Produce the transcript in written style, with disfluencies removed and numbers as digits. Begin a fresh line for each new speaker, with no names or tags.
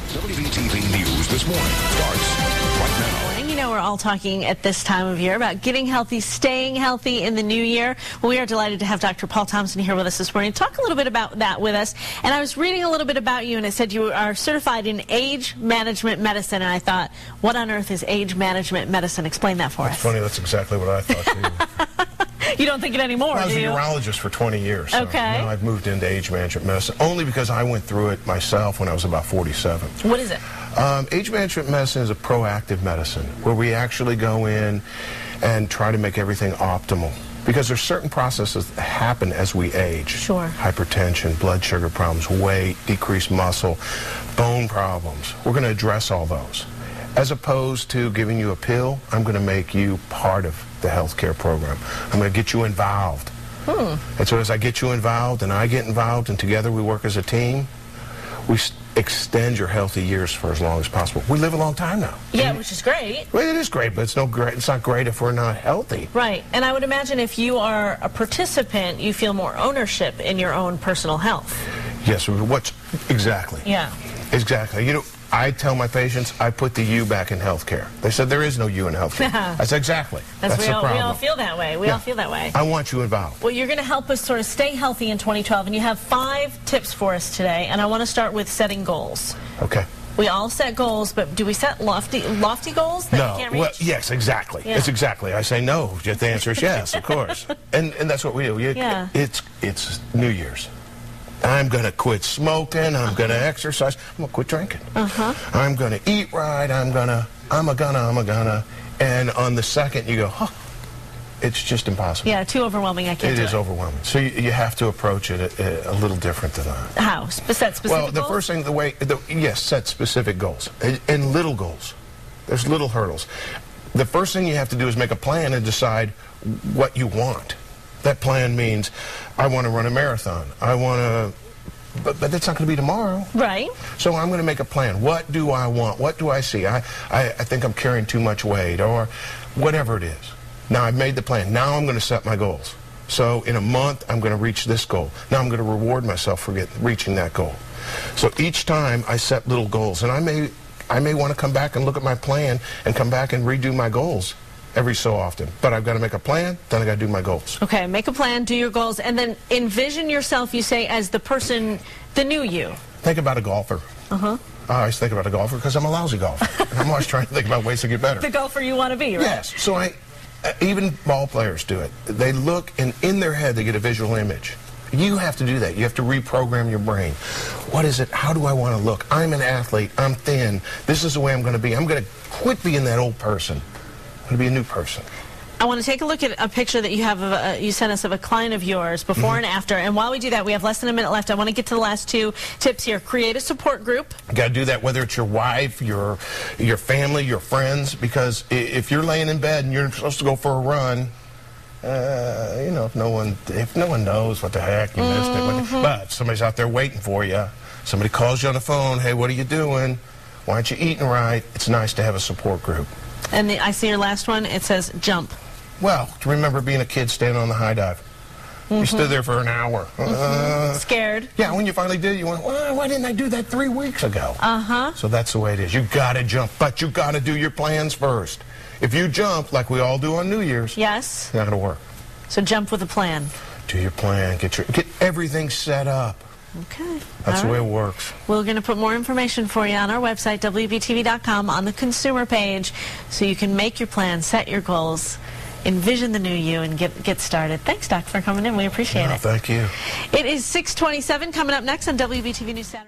WBTV News this morning starts right now.
You know, we're all talking at this time of year about getting healthy, staying healthy in the new year. Well, we are delighted to have Dr. Paul Thompson here with us this morning. Talk a little bit about that with us. And I was reading a little bit about you, and it said you are certified in age management medicine. And I thought, what on earth is age management medicine? Explain that for us.
It's funny, that's exactly what I thought, too.
You don't think it anymore,
I was
do
a
you?
urologist for 20 years. So
okay.
now I've moved into age management medicine, only because I went through it myself when I was about 47.
What is it?
Age management medicine is a proactive medicine where we actually go in and try to make everything optimal. Because there's certain processes that happen as we age.
Sure.
Hypertension, blood sugar problems, weight, decreased muscle, bone problems. We're going to address all those. As opposed to giving you a pill, I'm going to make you part of the healthcare program. I'm going to get you involved. And so as I get you involved and I get involved and together we work as a team, we extend your healthy years for as long as possible. We live a long time now.
Yeah, which is great.
Well, it is great, but it's not great if we're not healthy.
Right. And I would imagine if you are a participant, you feel more ownership in your own personal health.
Yes, exactly.
Yeah.
Exactly. You know, I tell my patients, I put the you back in healthcare. They said, there is no you in healthcare. I said, exactly. That's the problem.
We all feel that way. We all feel that way.
I want you involved.
Well, you're going to help us sort of stay healthy in 2012, and you have 5 tips for us today, and I want to start with setting goals.
Okay.
We all set goals, but do we set lofty goals that you can't reach?
Well, yes, exactly.
Yeah.
It's exactly. I say no. The answer is yes, of course. And that's what we do.
Yeah.
It's New Year's. I'm going to quit smoking. I'm going to exercise. I'm going to quit drinking. I'm going to eat right. I'm a gonna. And on the second, you go, it's just impossible.
Yeah, too overwhelming. I can't do it.
It is overwhelming. So you have to approach it a little different than that.
How? Set specific
goals?
The
first thing, yes, set specific goals. And little goals. There's little hurdles. The first thing you have to do is make a plan and decide what you want. That plan means I want to run a marathon. I want to, but that's not going to be tomorrow.
Right.
So I'm going to make a plan. What do I want? What do I see? I think I'm carrying too much weight or whatever it is. Now I've made the plan. Now I'm going to set my goals. So in a month, I'm going to reach this goal. Now I'm going to reward myself for reaching that goal. So each time I set little goals, and I may want to come back and look at my plan and come back and redo my goals every so often. But I've got to make a plan, then I've got to do my goals. Okay,
make a plan, do your goals, and then envision yourself, you say, as the person, the new you.
Think about a golfer. I always think about a golfer because I'm a lousy golfer. And I'm always trying to think about ways to get better.
The golfer you want to be, right?
Yes. So even ball players do it. They look, and in their head, they get a visual image. You have to do that. You have to reprogram your brain. What is it? How do I want to look? I'm an athlete. I'm thin. This is the way I'm going to be. I'm going to quit being that old person. I'm going to be a new person.
I want to take a look at a picture that you have of you sent us of a client of yours before and after. And while we do that, we have less than a minute left. I want to get to the last 2 tips here. Create a support group.
You got to do that whether it's your wife, your family, your friends, because if you're laying in bed and you're supposed to go for a run, you know, if no one knows what the heck you missed it, but somebody's out there waiting for you. Somebody calls you on the phone. Hey, what are you doing? Why aren't you eating right? It's nice to have a support group.
And I see your last one. It says jump.
Well, do you remember being a kid standing on the high dive? You stood there for an hour.
Scared.
Yeah, when you finally did, you went, well, why didn't I do that 3 weeks ago? So that's the way it is. You got to jump, but you got to do your plans first. If you jump, like we all do on New Year's,
yes,
it's not going to work.
So jump with a plan.
Do your plan. Get everything set up.
Okay.
That's the way it works.
We're going to put more information for you on our website, WBTV.com, on the consumer page, so you can make your plan, set your goals, envision the new you, and get started. Thanks, Doc, for coming in. We appreciate it.
Thank you.
It is 6:27. Coming up next on WBTV News Saturday.